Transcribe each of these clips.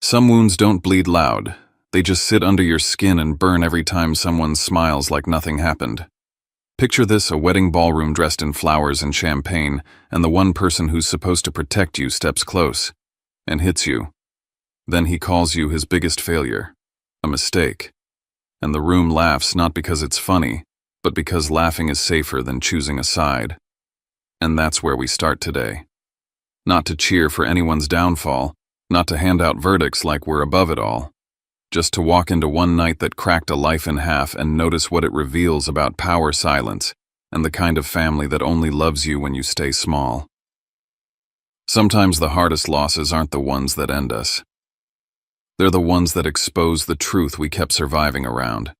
Some wounds don't bleed loud. They just sit under your skin and burn every time someone smiles like nothing happened. Picture this: a wedding ballroom dressed in flowers and champagne, and the one person who's supposed to protect you steps close and hits you. Then he calls you his biggest failure, a mistake. And the room laughs, not because it's funny, but because laughing is safer than choosing a side. And that's where we start today. Not to cheer for anyone's downfall, not to hand out verdicts like we're above it all. Just to walk into one night that cracked a life in half and notice what it reveals about power silence and the kind of family that only loves you when you stay small. Sometimes the hardest losses aren't the ones that end us. They're the ones that expose the truth we kept surviving around.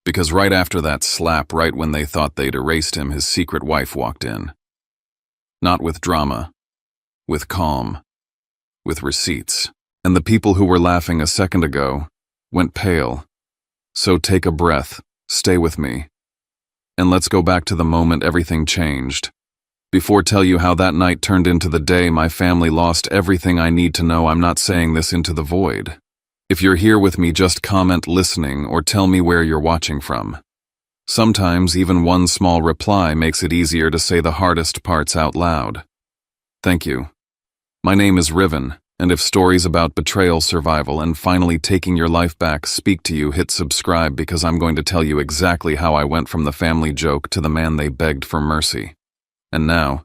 Because right after that slap, right when they thought they'd erased him, his secret wife walked in. Not with drama, with calm, with receipts. And the people who were laughing a second ago went pale. So take a breath, stay with me, and let's go back to the moment everything changed. Before tell you how that night turned into the day my family lost everything I need to know. I'm not saying this into the void. If you're here with me, just comment listening or tell me where you're watching from. Sometimes even one small reply makes it easier to say the hardest parts out loud. Thank you. My name is Riven. And if stories about betrayal, survival, and finally taking your life back speak to you, hit subscribe, because I'm going to tell you exactly how I went from the family joke to the man they begged for mercy. And now,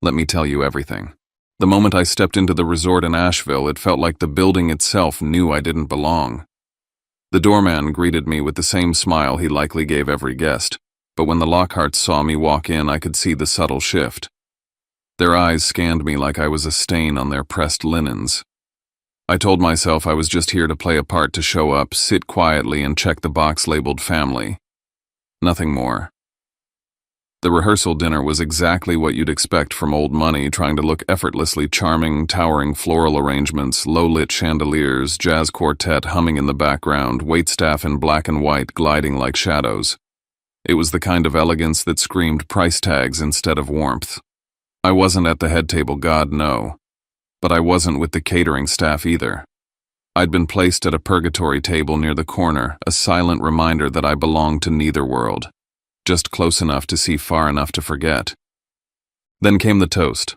let me tell you everything. The moment I stepped into the resort in Asheville, it felt like the building itself knew I didn't belong. The doorman greeted me with the same smile he likely gave every guest, but when the Lockharts saw me walk in, I could see the subtle shift. Their eyes scanned me like I was a stain on their pressed linens. I told myself I was just here to play a part, to show up, sit quietly, and check the box labeled family. Nothing more. The rehearsal dinner was exactly what you'd expect from old money, trying to look effortlessly charming: towering floral arrangements, low-lit chandeliers, jazz quartet humming in the background, waitstaff in black and white gliding like shadows. It was the kind of elegance that screamed price tags instead of warmth. I wasn't at the head table, God no, but I wasn't with the catering staff either. I'd been placed at a purgatory table near the corner, a silent reminder that I belonged to neither world, just close enough to see, far enough to forget. Then came the toast.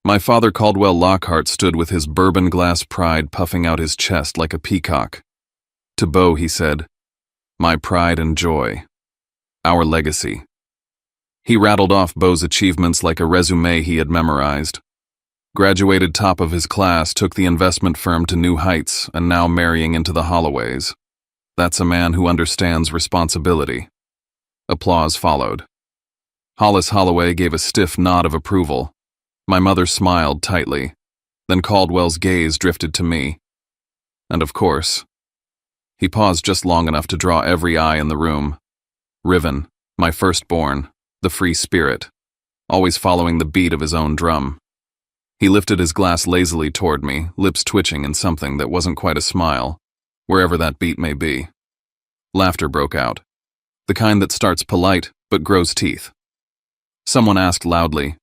My father, Caldwell Lockhart, stood with his bourbon glass pride puffing out his chest like a peacock. To Beau he said, "My pride and joy. Our legacy." He rattled off Beau's achievements like a resume he had memorized. Graduated top of his class, took the investment firm to new heights, and now marrying into the Holloways. That's a man who understands responsibility. Applause followed. Hollis Holloway gave a stiff nod of approval. My mother smiled tightly. Then Caldwell's gaze drifted to me. And of course, he paused just long enough to draw every eye in the room. Riven, my firstborn, the free spirit, always following the beat of his own drum. He lifted his glass lazily toward me, lips twitching in something that wasn't quite a smile, wherever that beat may be. Laughter broke out, the kind that starts polite but grows teeth. Someone asked loudly,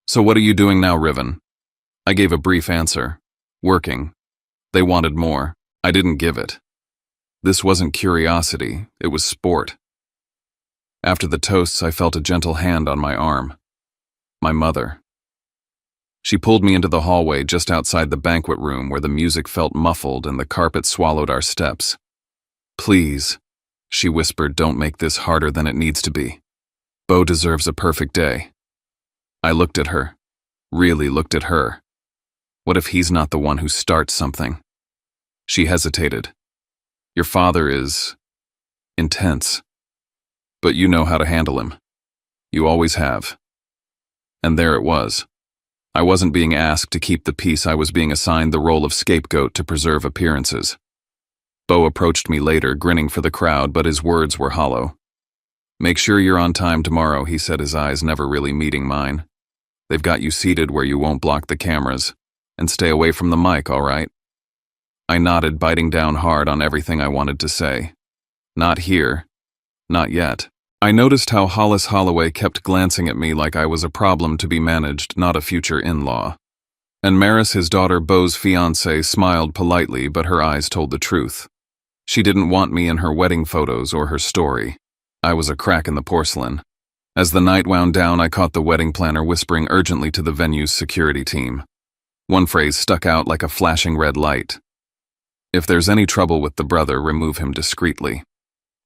"So what are you doing now, Riven?" I gave a brief answer. Working. They wanted more. I didn't give it. This wasn't curiosity, it was sport. After the toasts, I felt a gentle hand on my arm. My mother. She pulled me into the hallway just outside the banquet room, where the music felt muffled and the carpet swallowed our steps. "Please," she whispered, "don't make this harder than it needs to be. Beau deserves a perfect day." I looked at her. Really looked at her. What if he's not the one who starts something? She hesitated. "Your father is intense. But you know how to handle him. You always have." And there it was. I wasn't being asked to keep the peace, I was being assigned the role of scapegoat to preserve appearances. Beau approached me later, grinning for the crowd, but his words were hollow. "Make sure you're on time tomorrow," he said, his eyes never really meeting mine. "They've got you seated where you won't block the cameras. And stay away from the mic, all right?" I nodded, biting down hard on everything I wanted to say. Not here. Not yet. I noticed how Hollis Holloway kept glancing at me like I was a problem to be managed, not a future in-law. And Maris, his daughter Beau's fiancée, smiled politely, but her eyes told the truth. She didn't want me in her wedding photos or her story. I was a crack in the porcelain. As the night wound down, I caught the wedding planner whispering urgently to the venue's security team. One phrase stuck out like a flashing red light. "If there's any trouble with the brother, remove him discreetly."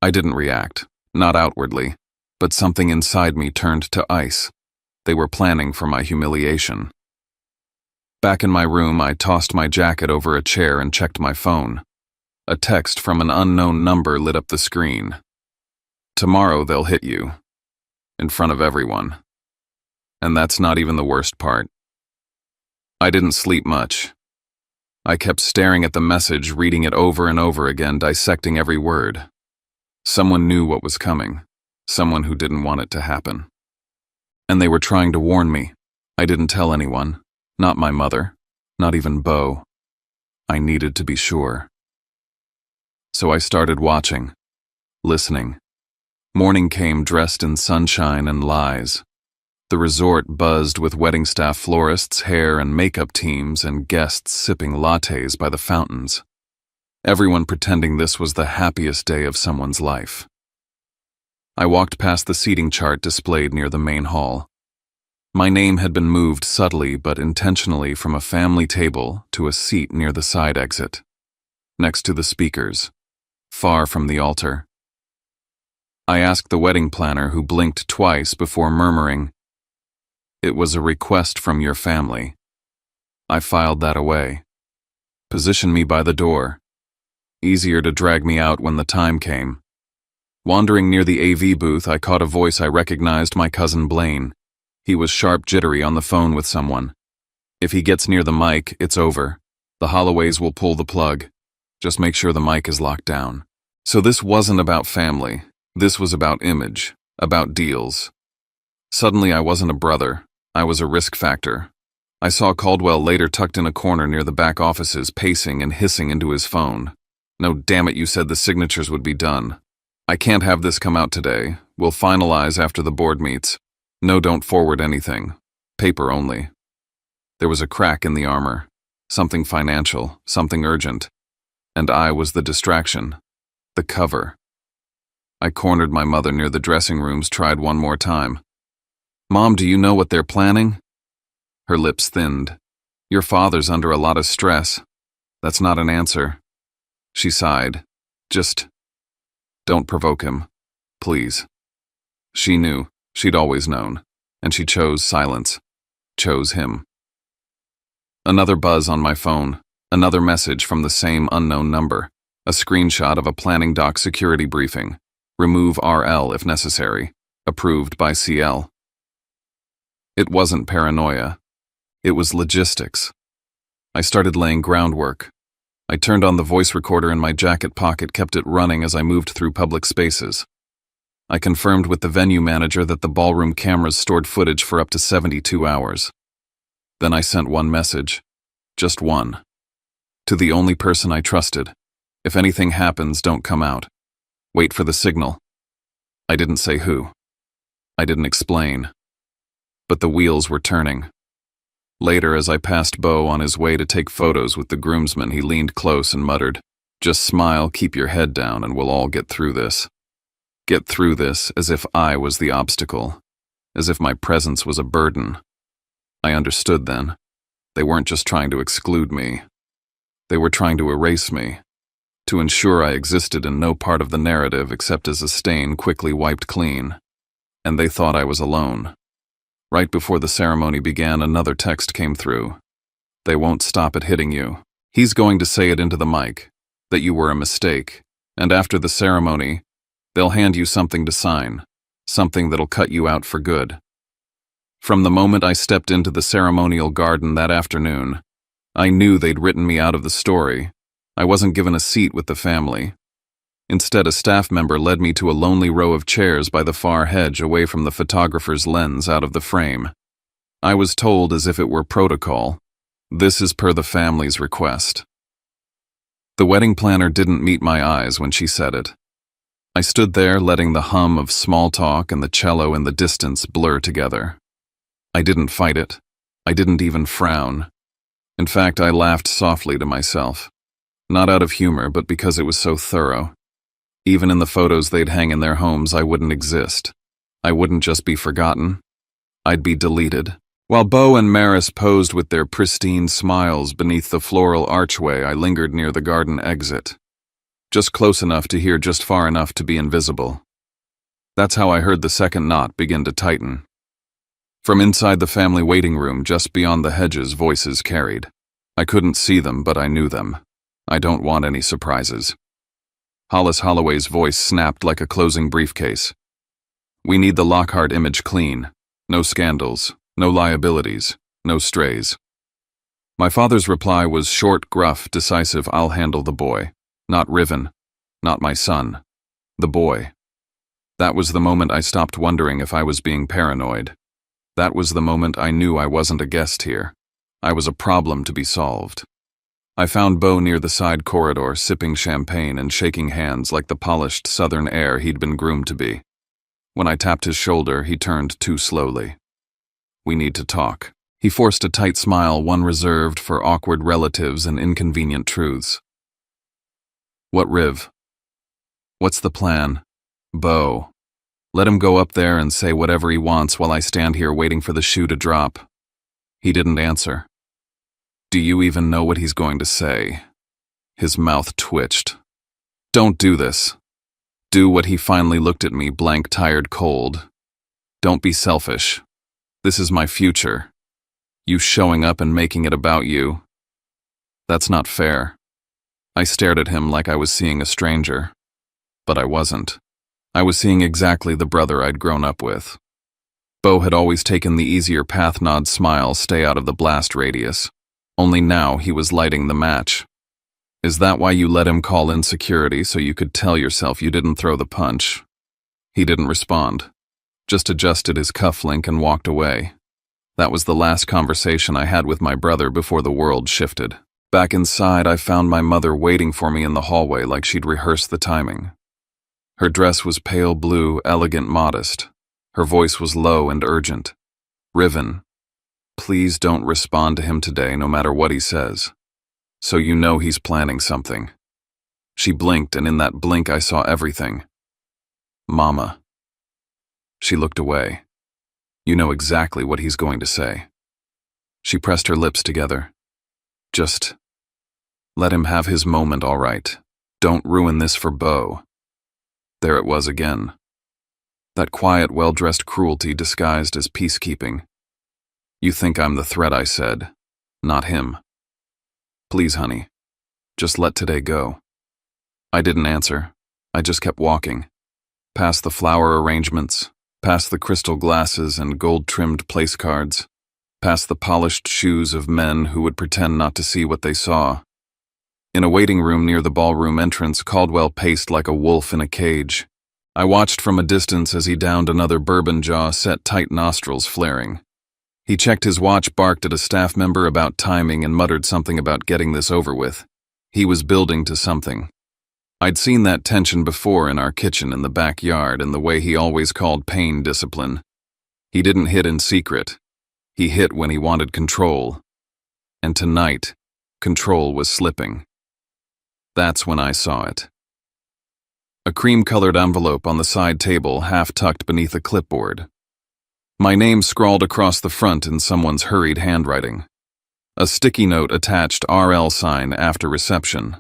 I didn't react, not outwardly, but something inside me turned to ice. They were planning for my humiliation. Back in my room, I tossed my jacket over a chair and checked my phone. A text from an unknown number lit up the screen. "Tomorrow they'll hit you. In front of everyone." And that's not even the worst part. I didn't sleep much. I kept staring at the message, reading it over and over again, dissecting every word. Someone knew what was coming. Someone who didn't want it to happen. And they were trying to warn me. I didn't tell anyone. Not my mother. Not even Beau. I needed to be sure. So I started watching. Listening. Morning came dressed in sunshine and lies. The resort buzzed with wedding staff, florists, hair and makeup teams, and guests sipping lattes by the fountains. Everyone pretending this was the happiest day of someone's life. I walked past the seating chart displayed near the main hall. My name had been moved subtly but intentionally from a family table to a seat near the side exit, next to the speakers, far from the altar. I asked the wedding planner, who blinked twice before murmuring, "It was a request from your family." I filed that away. Position me by the door. Easier to drag me out when the time came. Wandering near the AV booth, I caught a voice I recognized, my cousin Blaine. He was sharp, jittery, on the phone with someone. "If he gets near the mic, it's over. The Holloways will pull the plug. Just make sure the mic is locked down." So this wasn't about family. This was about image, about deals. Suddenly I wasn't a brother. I was a risk factor. I saw Caldwell later tucked in a corner near the back offices, pacing and hissing into his phone. "No, damn it, you said the signatures would be done. I can't have this come out today. We'll finalize after the board meets. No, don't forward anything. Paper only." There was a crack in the armor. Something financial, something urgent. And I was the distraction. The cover. I cornered my mother near the dressing rooms, tried one more time. "Mom, do you know what they're planning?" Her lips thinned. "Your father's under a lot of stress." "That's not an answer." She sighed. "Just don't provoke him, please." She knew. She'd always known. And she chose silence. Chose him. Another buzz on my phone. Another message from the same unknown number. A screenshot of a planning doc security briefing. Remove RL if necessary. Approved by CL. It wasn't paranoia. It was logistics. I started laying groundwork. I turned on the voice recorder in my jacket pocket, kept it running as I moved through public spaces. I confirmed with the venue manager that the ballroom cameras stored footage for up to 72 hours. Then I sent one message. Just one. To the only person I trusted. "If anything happens, don't come out. Wait for the signal." I didn't say who. I didn't explain. But the wheels were turning. Later, as I passed Beau on his way to take photos with the groomsmen, he leaned close and muttered, "Just smile, keep your head down, and we'll all get through this." Get through this, as if I was the obstacle. As if my presence was a burden. I understood then. They weren't just trying to exclude me. They were trying to erase me. To ensure I existed in no part of the narrative except as a stain quickly wiped clean. And they thought I was alone. Right before the ceremony began, another text came through. "They won't stop at hitting you. He's going to say it into the mic, that you were a mistake, and after the ceremony, they'll hand you something to sign, something that'll cut you out for good." From the moment I stepped into the ceremonial garden that afternoon, I knew they'd written me out of the story. I wasn't given a seat with the family. Instead, a staff member led me to a lonely row of chairs by the far hedge, away from the photographer's lens, out of the frame. I was told, as if it were protocol, "This is per the family's request." The wedding planner didn't meet my eyes when she said it. I stood there, letting the hum of small talk and the cello in the distance blur together. I didn't fight it. I didn't even frown. In fact, I laughed softly to myself. Not out of humor, but because it was so thorough. Even in the photos they'd hang in their homes, I wouldn't exist. I wouldn't just be forgotten. I'd be deleted. While Beau and Maris posed with their pristine smiles beneath the floral archway, I lingered near the garden exit. Just close enough to hear, just far enough to be invisible. That's how I heard the second knot begin to tighten. From inside the family waiting room, just beyond the hedges, voices carried. I couldn't see them, but I knew them. I don't want any surprises. Hollis Holloway's voice snapped like a closing briefcase. We need the Lockhart image clean. No scandals, no liabilities, no strays. My father's reply was short, gruff, decisive. I'll handle the boy. Not Riven. Not my son. The boy. That was the moment I stopped wondering if I was being paranoid. That was the moment I knew I wasn't a guest here. I was a problem to be solved. I found Beau near the side corridor, sipping champagne and shaking hands like the polished southern air he'd been groomed to be. When I tapped his shoulder, he turned too slowly. We need to talk. He forced a tight smile, one reserved for awkward relatives and inconvenient truths. What, Riv? What's the plan? Beau. Let him go up there and say whatever he wants while I stand here waiting for the shoe to drop. He didn't answer. Do you even know what he's going to say? His mouth twitched. Don't do this. Do what. He finally looked at me, blank, tired, cold. Don't be selfish. This is my future. You showing up and making it about you. That's not fair. I stared at him like I was seeing a stranger. But I wasn't. I was seeing exactly the brother I'd grown up with. Beau had always taken the easier path, nod, smile, stay out of the blast radius. Only now he was lighting the match. Is that why you let him call in security, so you could tell yourself you didn't throw the punch? He didn't respond. Just adjusted his cufflink and walked away. That was the last conversation I had with my brother before the world shifted. Back inside, I found my mother waiting for me in the hallway like she'd rehearsed the timing. Her dress was pale blue, elegant, modest. Her voice was low and urgent. Riven, please don't respond to him today, no matter what he says. So you know he's planning something. She blinked, and in that blink I saw everything. Mama. She looked away. You know exactly what he's going to say. She pressed her lips together. Just let him have his moment, all right. Don't ruin this for Beau. There it was again. That quiet, well-dressed cruelty disguised as peacekeeping. You think I'm the threat, I said. Not him. Please, honey. Just let today go. I didn't answer. I just kept walking. Past the flower arrangements, past the crystal glasses and gold-trimmed place cards, past the polished shoes of men who would pretend not to see what they saw. In a waiting room near the ballroom entrance, Caldwell paced like a wolf in a cage. I watched from a distance as he downed another bourbon jaw, set tight, nostrils flaring. He checked his watch, barked at a staff member about timing, and muttered something about getting this over with. He was building to something. I'd seen that tension before in our kitchen in the backyard, and the way he always called pain discipline. He didn't hit in secret. He hit when he wanted control. And tonight, control was slipping. That's when I saw it. A cream-colored envelope on the side table, half tucked beneath a clipboard. My name scrawled across the front in someone's hurried handwriting. A sticky note attached, RL sign after reception.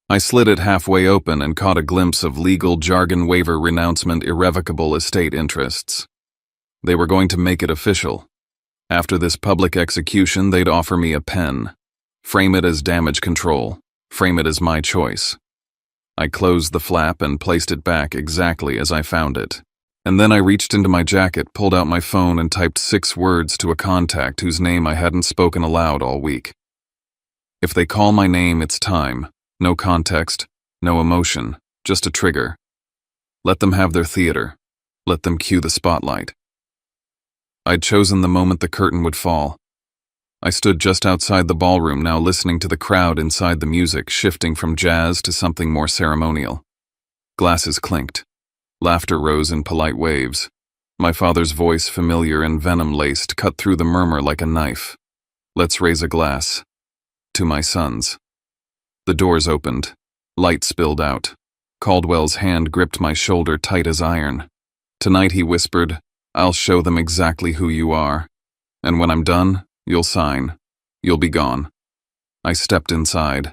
I slid it halfway open and caught a glimpse of legal jargon: waiver, renouncement, irrevocable estate interests. They were going to make it official. After this public execution, they'd offer me a pen. Frame it as damage control. Frame it as my choice. I closed the flap and placed it back exactly as I found it. And then I reached into my jacket, pulled out my phone, and typed 6 words to a contact whose name I hadn't spoken aloud all week. If they call my name, it's time. No context, no emotion, just a trigger. Let them have their theater. Let them cue the spotlight. I'd chosen the moment the curtain would fall. I stood just outside the ballroom now, listening to the crowd inside, the music shifting from jazz to something more ceremonial. Glasses clinked. Laughter rose in polite waves. My father's voice, familiar and venom-laced, cut through the murmur like a knife. Let's raise a glass. To my sons. The doors opened. Light spilled out. Caldwell's hand gripped my shoulder tight as iron. Tonight, he whispered, I'll show them exactly who you are. And when I'm done, you'll sign. You'll be gone. I stepped inside.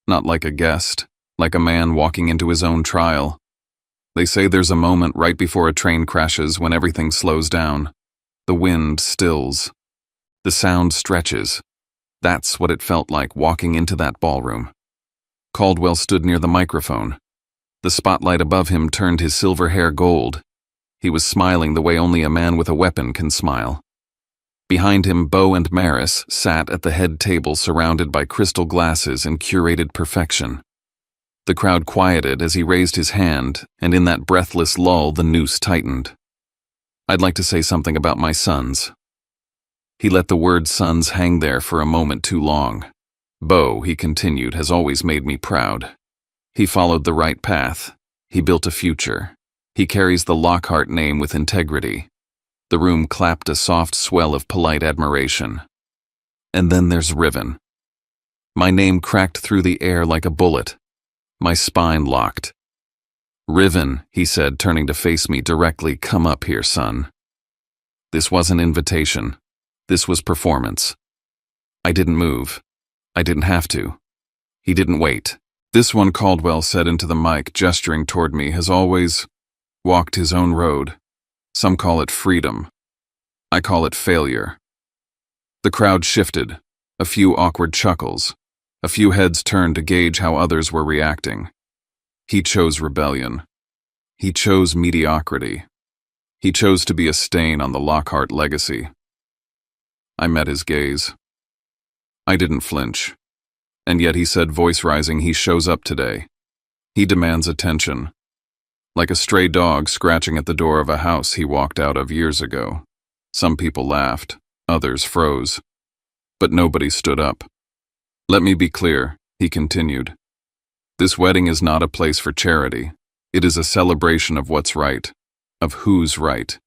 Not like a guest, like a man walking into his own trial. They say there's a moment right before a train crashes when everything slows down. The wind stills. The sound stretches. That's what it felt like walking into that ballroom. Caldwell stood near the microphone. The spotlight above him turned his silver hair gold. He was smiling the way only a man with a weapon can smile. Behind him, Bo and Maris sat at the head table surrounded by crystal glasses in curated perfection. The crowd quieted as he raised his hand, and in that breathless lull the noose tightened. I'd like to say something about my sons. He let the word sons hang there for a moment too long. Bo, he continued, has always made me proud. He followed the right path. He built a future. He carries the Lockhart name with integrity. The room clapped a soft swell of polite admiration. And then there's Riven. My name cracked through the air like a bullet. My spine locked. Riven, he said, turning to face me directly, come up here, son. This wasn't invitation. This was performance. I didn't move. I didn't have to. He didn't wait. This one, Caldwell said into the mic, gesturing toward me, has always walked his own road. Some call it freedom. I call it failure. The crowd shifted. A few awkward chuckles. A few heads turned to gauge how others were reacting. He chose rebellion. He chose mediocrity. He chose to be a stain on the Lockhart legacy. I met his gaze. I didn't flinch. And yet he said, voice rising, he shows up today. He demands attention. Like a stray dog scratching at the door of a house he walked out of years ago. Some people laughed, others froze. But nobody stood up. Let me be clear, he continued. This wedding is not a place for charity. It is a celebration of what's right, of who's right.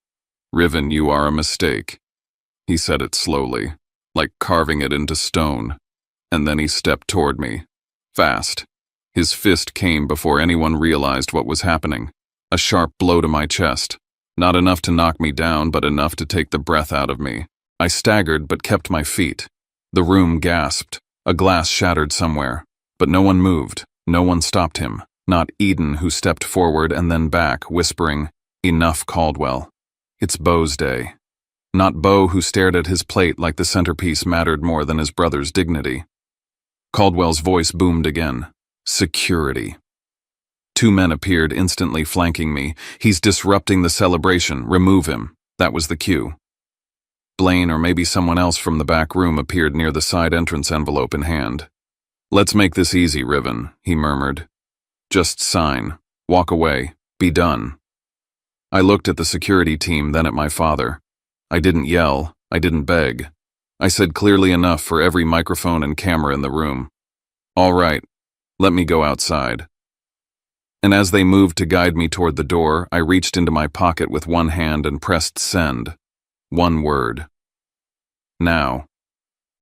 Riven, you are a mistake. He said it slowly, like carving it into stone. And then he stepped toward me, fast. His fist came before anyone realized what was happening. A sharp blow to my chest. Not enough to knock me down, but enough to take the breath out of me. I staggered but kept my feet. The room gasped. A glass shattered somewhere. But no one moved. No one stopped him. Not Eden, who stepped forward and then back, whispering, Enough, Caldwell. It's Bo's day. Not Bo, who stared at his plate like the centerpiece mattered more than his brother's dignity. Caldwell's voice boomed again. Security. Two men appeared, instantly flanking me. He's disrupting the celebration. Remove him. That was the cue. Blaine, or maybe someone else from the back room, appeared near the side entrance, envelope in hand. Let's make this easy, Riven, he murmured. Just sign. Walk away. Be done. I looked at the security team, then at my father. I didn't yell. I didn't beg. I said clearly enough for every microphone and camera in the room. All right, let me go outside. And as they moved to guide me toward the door, I reached into my pocket with one hand and pressed send. One word. Now.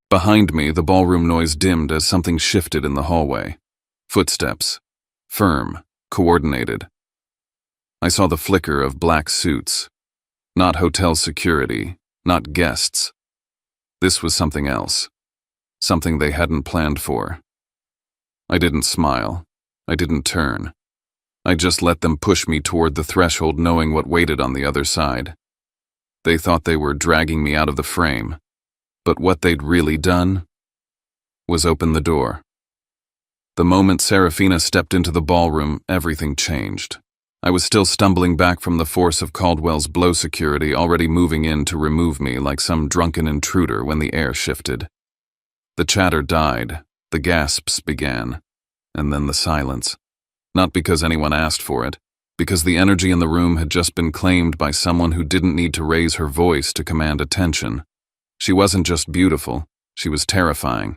Behind me, the ballroom noise dimmed as something shifted in the hallway. Footsteps. Firm. Coordinated. I saw the flicker of black suits. Not hotel security. Not guests. This was something else. Something they hadn't planned for. I didn't smile. I didn't turn. I just let them push me toward the threshold, knowing what waited on the other side. They thought they were dragging me out of the frame, but what they'd really done was open the door. The moment Serafina stepped into the ballroom, everything changed. I was still stumbling back from the force of Caldwell's blow, security already moving in to remove me like some drunken intruder when the air shifted. The chatter died, the gasps began, and then the silence. Not because anyone asked for it, because the energy in the room had just been claimed by someone who didn't need to raise her voice to command attention. She wasn't just beautiful, she was terrifying.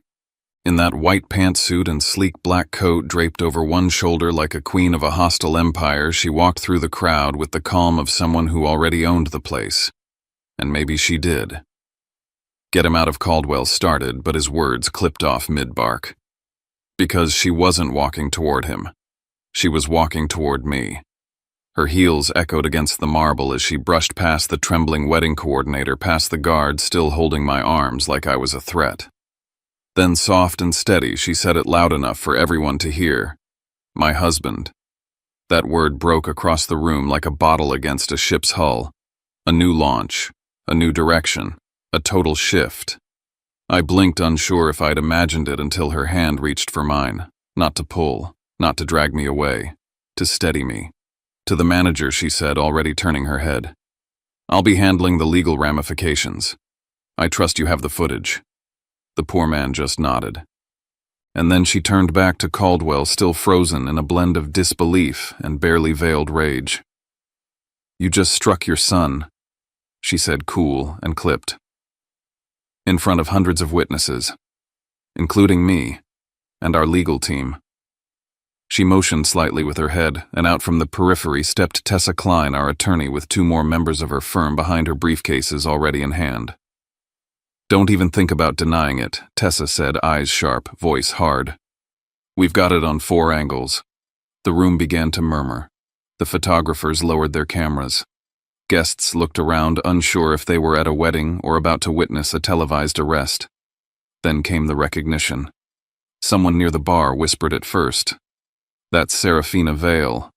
In that white pantsuit and sleek black coat draped over one shoulder like a queen of a hostile empire, she walked through the crowd with the calm of someone who already owned the place. And maybe she did. Get him out of Caldwell started, but his words clipped off mid-bark. Because she wasn't walking toward him. She was walking toward me. Her heels echoed against the marble as she brushed past the trembling wedding coordinator, past the guard still holding my arms like I was a threat. Then, soft and steady, she said it loud enough for everyone to hear. My husband. That word broke across the room like a bottle against a ship's hull. A new launch, a new direction, a total shift. I blinked, unsure if I'd imagined it, until her hand reached for mine, not to pull, not to drag me away, to steady me. To the manager, she said, already turning her head. I'll be handling the legal ramifications. I trust you have the footage. The poor man just nodded. And then she turned back to Caldwell, still frozen in a blend of disbelief and barely veiled rage. You just struck your son, she said, cool and clipped. In front of hundreds of witnesses, including me and our legal team. She motioned slightly with her head, and out from the periphery stepped Tessa Klein, our attorney, with 2 more members of her firm behind her, briefcases already in hand. Don't even think about denying it, Tessa said, eyes sharp, voice hard. We've got it on 4 angles. The room began to murmur. The photographers lowered their cameras. Guests looked around, unsure if they were at a wedding or about to witness a televised arrest. Then came the recognition. Someone near the bar whispered it first. That's Serafina Vale.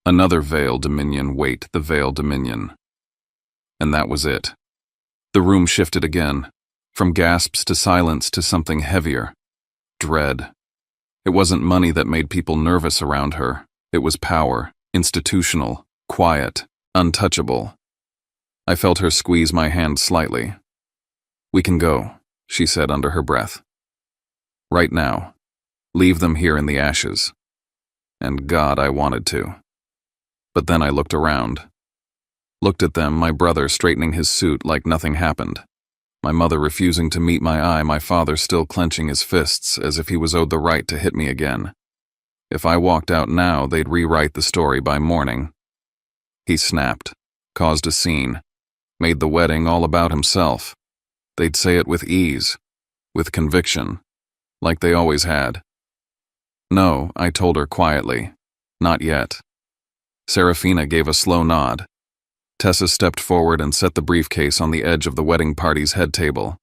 Another Vale Dominion, wait, the Vale Dominion. And that was it. The room shifted again, from gasps to silence to something heavier. Dread. It wasn't money that made people nervous around her. It was power, institutional, quiet, untouchable. I felt her squeeze my hand slightly. We can go, she said under her breath. Right now. Leave them here in the ashes. And God, I wanted to. But then I looked around. Looked at them, my brother straightening his suit like nothing happened. My mother refusing to meet my eye, my father still clenching his fists as if he was owed the right to hit me again. If I walked out now, they'd rewrite the story by morning. He snapped, caused a scene, made the wedding all about himself. They'd say it with ease, with conviction, like they always had. No, I told her quietly. Not yet. Serafina gave a slow nod. Tessa stepped forward and set the briefcase on the edge of the wedding party's head table.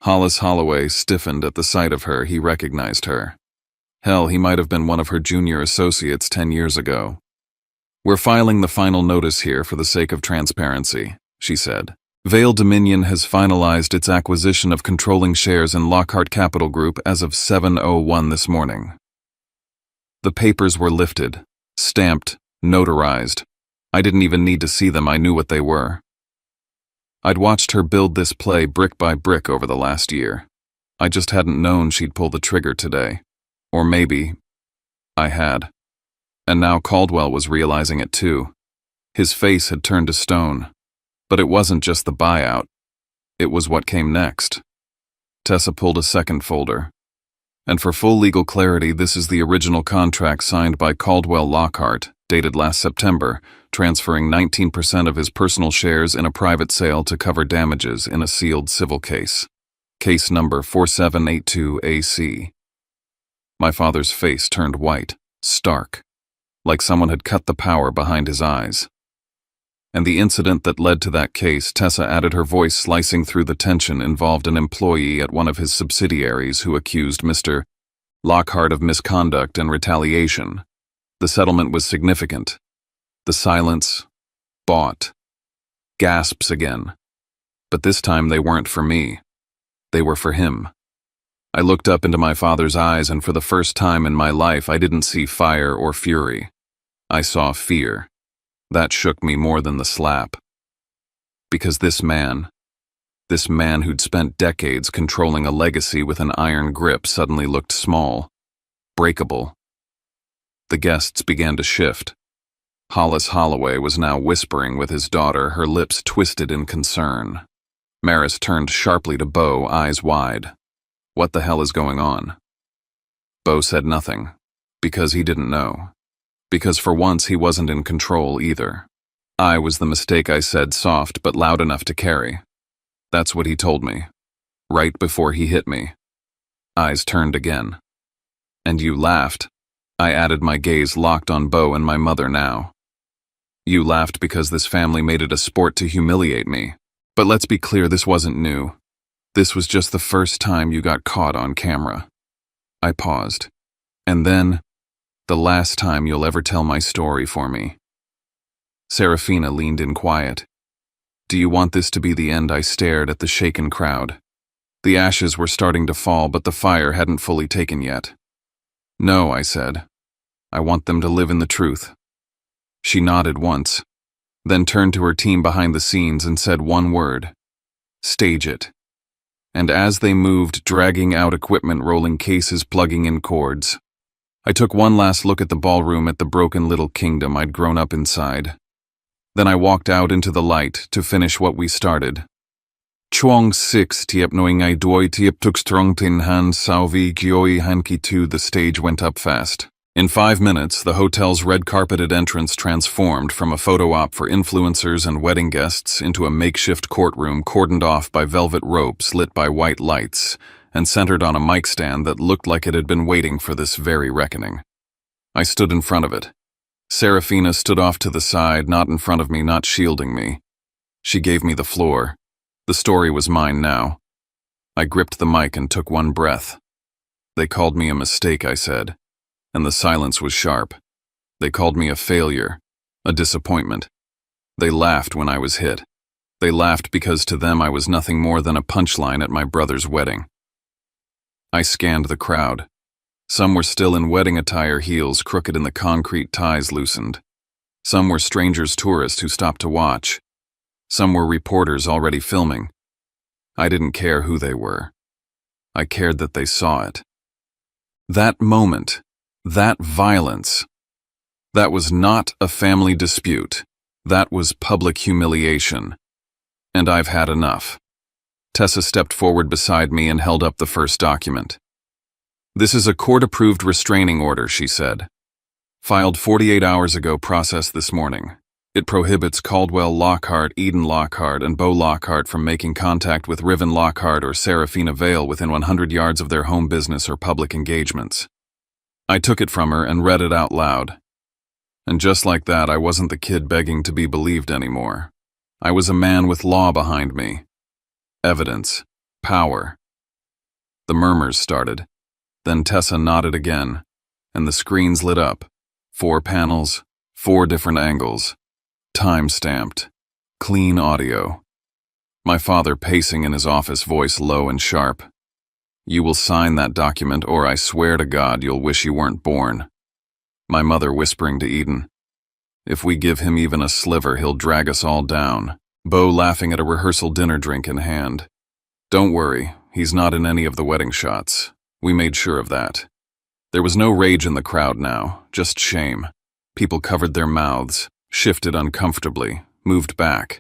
Hollis Holloway stiffened at the sight of her. He recognized her. Hell, he might have been one of her junior associates 10 years ago. We're filing the final notice here for the sake of transparency, she said. Vale Dominion has finalized its acquisition of controlling shares in Lockhart Capital Group as of 7:01 this morning. The papers were lifted, stamped, notarized. I didn't even need to see them, I knew what they were. I'd watched her build this play brick by brick over the last year. I just hadn't known she'd pull the trigger today. Or maybe I had. And now Caldwell was realizing it too. His face had turned to stone. But it wasn't just the buyout. It was what came next. Tessa pulled a second folder. And for full legal clarity, this is the original contract signed by Caldwell Lockhart, dated last September, transferring 19% of his personal shares in a private sale to cover damages in a sealed civil case. Case number 4782AC. My father's face turned white, stark, like someone had cut the power behind his eyes. And the incident that led to that case, Tessa added, her voice slicing through the tension, involved an employee at one of his subsidiaries who accused Mr. Lockhart of misconduct and retaliation. The settlement was significant. The silence, bought. Gasps again. But this time they weren't for me. They were for him. I looked up into my father's eyes, and for the first time in my life I didn't see fire or fury. I saw fear. That shook me more than the slap. Because this man who'd spent decades controlling a legacy with an iron grip, suddenly looked small, breakable. The guests began to shift. Hollis Holloway was now whispering with his daughter, her lips twisted in concern. Maris turned sharply to Bo, eyes wide. What the hell is going on? Bo said nothing, because he didn't know. Because for once he wasn't in control either. I was the mistake, I said, soft but loud enough to carry. That's what he told me. right before he hit me. Eyes turned again. And you laughed. I added, my gaze locked on Bo and my mother now. You laughed because this family made it a sport to humiliate me. But let's be clear, this wasn't new. This was just the first time you got caught on camera. I paused. And then, the last time you'll ever tell my story for me. Serafina leaned in quiet. Do you want this to be the end? I stared at the shaken crowd. The ashes were starting to fall, but the fire hadn't fully taken yet. No, I said. I want them to live in the truth. She nodded once, then turned to her team behind the scenes and said one word. Stage it. And as they moved, dragging out equipment, rolling cases, plugging in cords, I took one last look at the ballroom, at the broken little kingdom I'd grown up inside. Then I walked out into the light to finish what we started. Chuang 6 tiep knowing I doi tiep tuk strong tin han salvi gioi hanki 2. The stage went up fast. In 5 minutes, the hotel's red-carpeted entrance transformed from a photo op for influencers and wedding guests into a makeshift courtroom cordoned off by velvet ropes lit by white lights and centered on a mic stand that looked like it had been waiting for this very reckoning. I stood in front of it. Serafina stood off to the side, not in front of me, not shielding me. She gave me the floor. The story was mine now. I gripped the mic and took one breath. They called me a mistake, I said, and the silence was sharp. They called me a failure, a disappointment. They laughed when I was hit. They laughed because to them I was nothing more than a punchline at my brother's wedding. I scanned the crowd. Some were still in wedding attire, heels crooked and the concrete ties loosened. Some were strangers, tourists who stopped to watch. Some were reporters already filming. I didn't care who they were. I cared that they saw it. That moment, that violence, that was not a family dispute. That was public humiliation. And I've had enough. Tessa stepped forward beside me and held up the first document. This is a court-approved restraining order, she said. Filed 48 hours ago, processed this morning. It prohibits Caldwell Lockhart, Eden Lockhart, and Bo Lockhart from making contact with Riven Lockhart or Serafina Vale within 100 yards of their home business or public engagements. I took it from her and read it out loud. And just like that, I wasn't the kid begging to be believed anymore. I was a man with law behind me. Evidence. Power. The murmurs started. Then Tessa nodded again, and the screens lit up. 4 panels, 4 different angles. Time-stamped. Clean audio. My father pacing in his office, voice low and sharp. You will sign that document or I swear to God you'll wish you weren't born. My mother whispering to Eden. If we give him even a sliver, he'll drag us all down. Bo laughing at a rehearsal dinner drink in hand. Don't worry, he's not in any of the wedding shots. We made sure of that. There was no rage in the crowd now, just shame. People covered their mouths, shifted uncomfortably, moved back.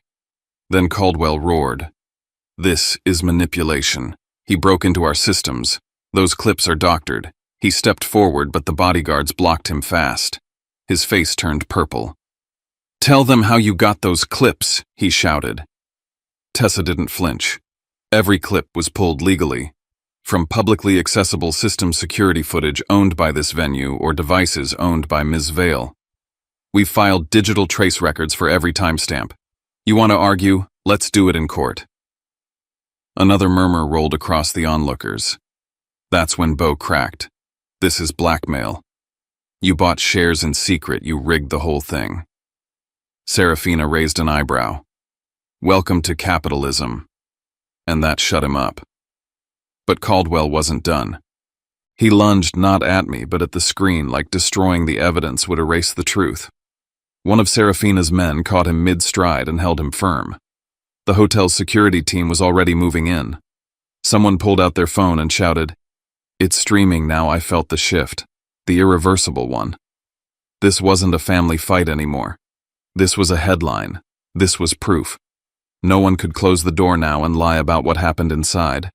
Then Caldwell roared. This is manipulation. He broke into our systems. Those clips are doctored. He stepped forward, but the bodyguards blocked him fast. His face turned purple. Tell them how you got those clips, he shouted. Tessa didn't flinch. Every clip was pulled legally. From publicly accessible system security footage owned by this venue or devices owned by Ms. Vale. We've filed digital trace records for every timestamp. You want to argue? Let's do it in court. Another murmur rolled across the onlookers. That's when Bo cracked. This is blackmail. You bought shares in secret, you rigged the whole thing. Serafina raised an eyebrow. Welcome to capitalism. And that shut him up. But Caldwell wasn't done. He lunged not at me but at the screen, like destroying the evidence would erase the truth. One of Serafina's men caught him mid-stride and held him firm. The hotel's security team was already moving in. Someone pulled out their phone and shouted, "It's streaming now." I felt the shift, the irreversible one. This wasn't a family fight anymore. This was a headline. This was proof. No one could close the door now and lie about what happened inside.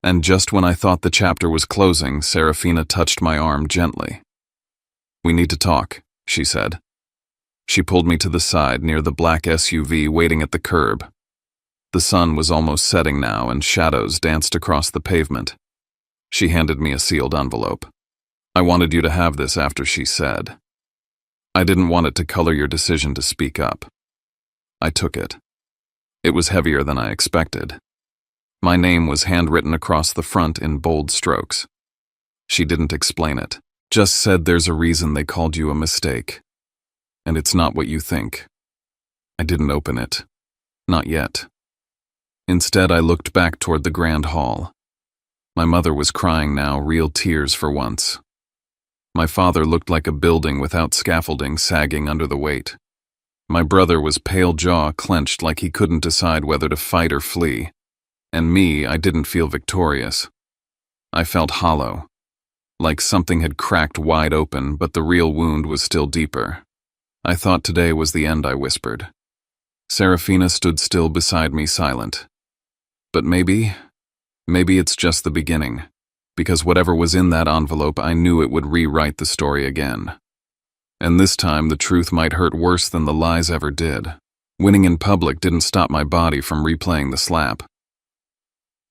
And just when I thought the chapter was closing, Serafina touched my arm gently. "We need to talk," she said. She pulled me to the side near the black SUV waiting at the curb. The sun was almost setting now, and shadows danced across the pavement. She handed me a sealed envelope. "I wanted you to have this," after she said. "I didn't want it to color your decision to speak up." I took it. It was heavier than I expected. My name was handwritten across the front in bold strokes. She didn't explain it, just said, "There's a reason they called you a mistake. And it's not what you think." I didn't open it. Not yet. Instead, I looked back toward the grand hall. My mother was crying now, real tears for once. My father looked like a building without scaffolding sagging under the weight. My brother was pale, jaw clenched like he couldn't decide whether to fight or flee. And me, I didn't feel victorious. I felt hollow, like something had cracked wide open, but the real wound was still deeper. "I thought today was the end," I whispered. Serafina stood still beside me, silent. But maybe it's just the beginning, because whatever was in that envelope, I knew it would rewrite the story again. And this time, the truth might hurt worse than the lies ever did. Winning in public didn't stop my body from replaying the slap.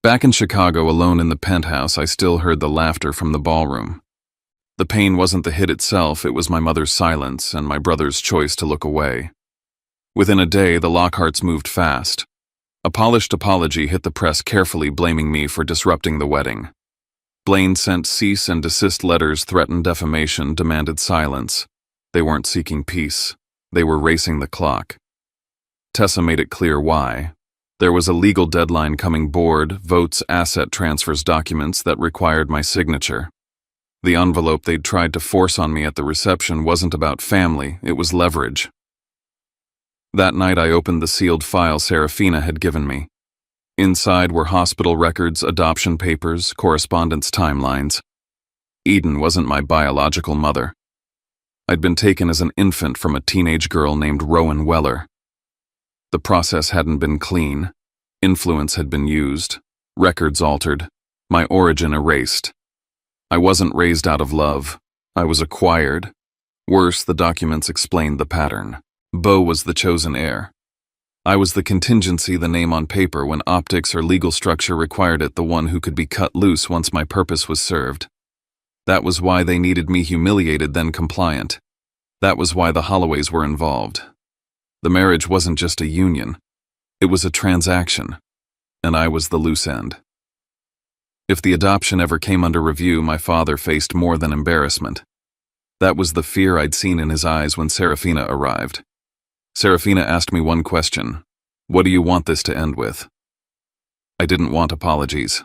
Back in Chicago, alone in the penthouse, I still heard the laughter from the ballroom. The pain wasn't the hit itself, it was my mother's silence and my brother's choice to look away. Within a day, the Lockharts moved fast. A polished apology hit the press, carefully blaming me for disrupting the wedding. Blaine sent cease and desist letters, threatened defamation, demanded silence. They weren't seeking peace. They were racing the clock. Tessa made it clear why. There was a legal deadline coming: board, votes, asset transfers, documents that required my signature. The envelope they'd tried to force on me at the reception wasn't about family, it was leverage. That night I opened the sealed file Serafina had given me. Inside were hospital records, adoption papers, correspondence timelines. Eden wasn't my biological mother. I'd been taken as an infant from a teenage girl named Rowan Weller. The process hadn't been clean. Influence had been used, records altered, my origin erased. I wasn't raised out of love. I was acquired. Worse, the documents explained the pattern. Beau was the chosen heir. I was the contingency, the name on paper when optics or legal structure required it, the one who could be cut loose once my purpose was served. That was why they needed me humiliated, then compliant. That was why the Holloways were involved. The marriage wasn't just a union. It was a transaction, and I was the loose end. If the adoption ever came under review, my father faced more than embarrassment. That was the fear I'd seen in his eyes when Serafina arrived. Serafina asked me one question: "What do you want this to end with?" I didn't want apologies.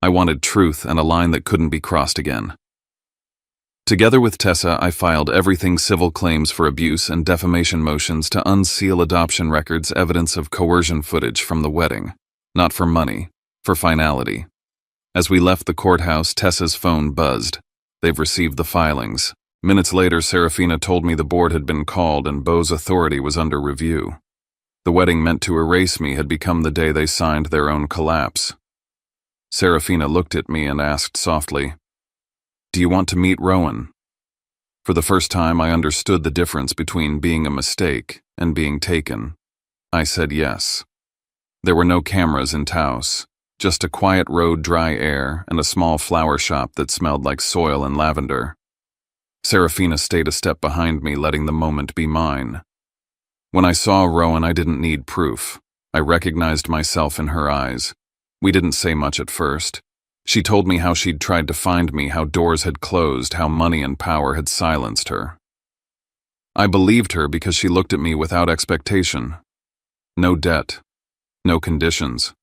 I wanted truth and a line that couldn't be crossed again. Together with Tessa, I filed everything: civil claims for abuse and defamation motions to unseal adoption records, evidence of coercion footage from the wedding. Not for money, for finality. As we left the courthouse, Tessa's phone buzzed. "They've received the filings." Minutes later, Serafina told me the board had been called and Beau's authority was under review. The wedding meant to erase me had become the day they signed their own collapse. Serafina looked at me and asked softly, "Do you want to meet Rowan?" For the first time, I understood the difference between being a mistake and being taken. I said yes. There were no cameras in Taos, just a quiet road, dry air, and a small flower shop that smelled like soil and lavender. Serafina stayed a step behind me, letting the moment be mine. When I saw Rowan, I didn't need proof. I recognized myself in her eyes. We didn't say much at first. She told me how she'd tried to find me, how doors had closed, how money and power had silenced her. I believed her because she looked at me without expectation. No debt. No conditions.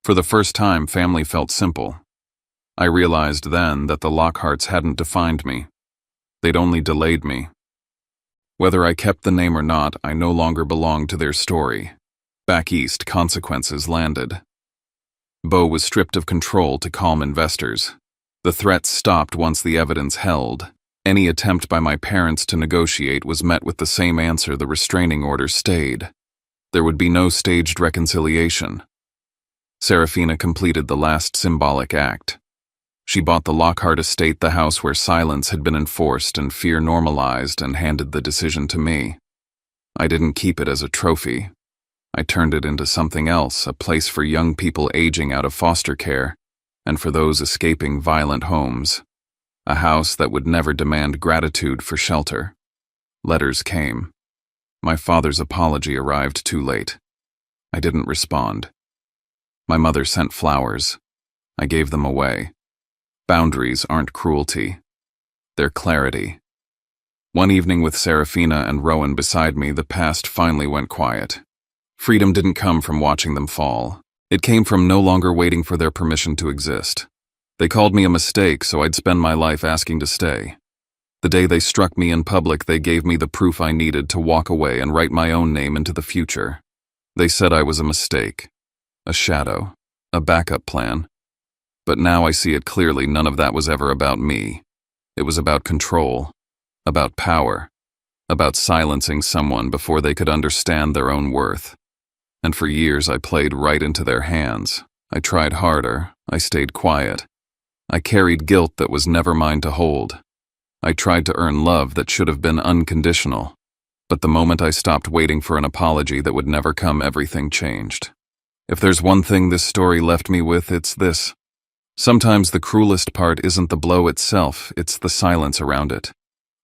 For the first time, family felt simple. I realized then that the Lockharts hadn't defined me. They'd only delayed me. Whether I kept the name or not, I no longer belonged to their story. Back east, consequences landed. Beau was stripped of control to calm investors. The threats stopped once the evidence held. Any attempt by my parents to negotiate was met with the same answer: the restraining order stayed. There would be no staged reconciliation. Serafina completed the last symbolic act. She bought the Lockhart estate, the house where silence had been enforced and fear normalized, and handed the decision to me. I didn't keep it as a trophy. I turned it into something else, a place for young people aging out of foster care, and for those escaping violent homes. A house that would never demand gratitude for shelter. Letters came. My father's apology arrived too late. I didn't respond. My mother sent flowers. I gave them away. Boundaries aren't cruelty. They're clarity. One evening with Serafina and Rowan beside me, the past finally went quiet. Freedom didn't come from watching them fall. It came from no longer waiting for their permission to exist. They called me a mistake, so I'd spend my life asking to stay. The day they struck me in public, they gave me the proof I needed to walk away and write my own name into the future. They said I was a mistake, a shadow, a backup plan. But now I see it clearly, none of that was ever about me. It was about control, about power, about silencing someone before they could understand their own worth. And for years I played right into their hands. I tried harder. I stayed quiet. I carried guilt that was never mine to hold. I tried to earn love that should have been unconditional. But the moment I stopped waiting for an apology that would never come, everything changed. If there's one thing this story left me with, it's this. Sometimes the cruelest part isn't the blow itself, it's the silence around it.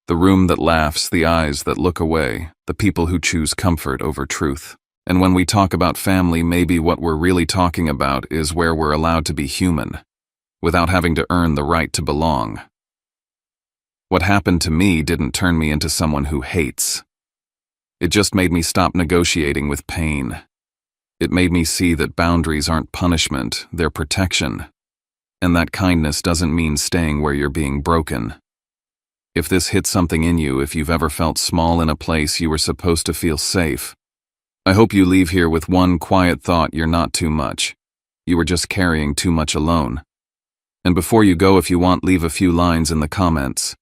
The room that laughs, the eyes that look away, the people who choose comfort over truth. And when we talk about family, maybe what we're really talking about is where we're allowed to be human, without having to earn the right to belong. What happened to me didn't turn me into someone who hates. It just made me stop negotiating with pain. It made me see that boundaries aren't punishment, they're protection. And that kindness doesn't mean staying where you're being broken. If this hit something in you, if you've ever felt small in a place you were supposed to feel safe, I hope you leave here with one quiet thought: you're not too much. You were just carrying too much alone. And before you go, if you want, leave a few lines in the comments.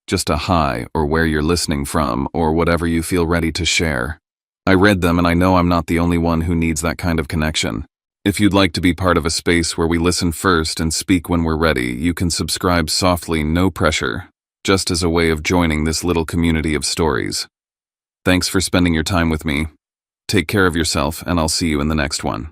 Just a hi, or where you're listening from, or whatever you feel ready to share. I read them and I know I'm not the only one who needs that kind of connection. If you'd like to be part of a space where we listen first and speak when we're ready, you can subscribe softly, no pressure, just as a way of joining this little community of stories. Thanks for spending your time with me. Take care of yourself, and I'll see you in the next one.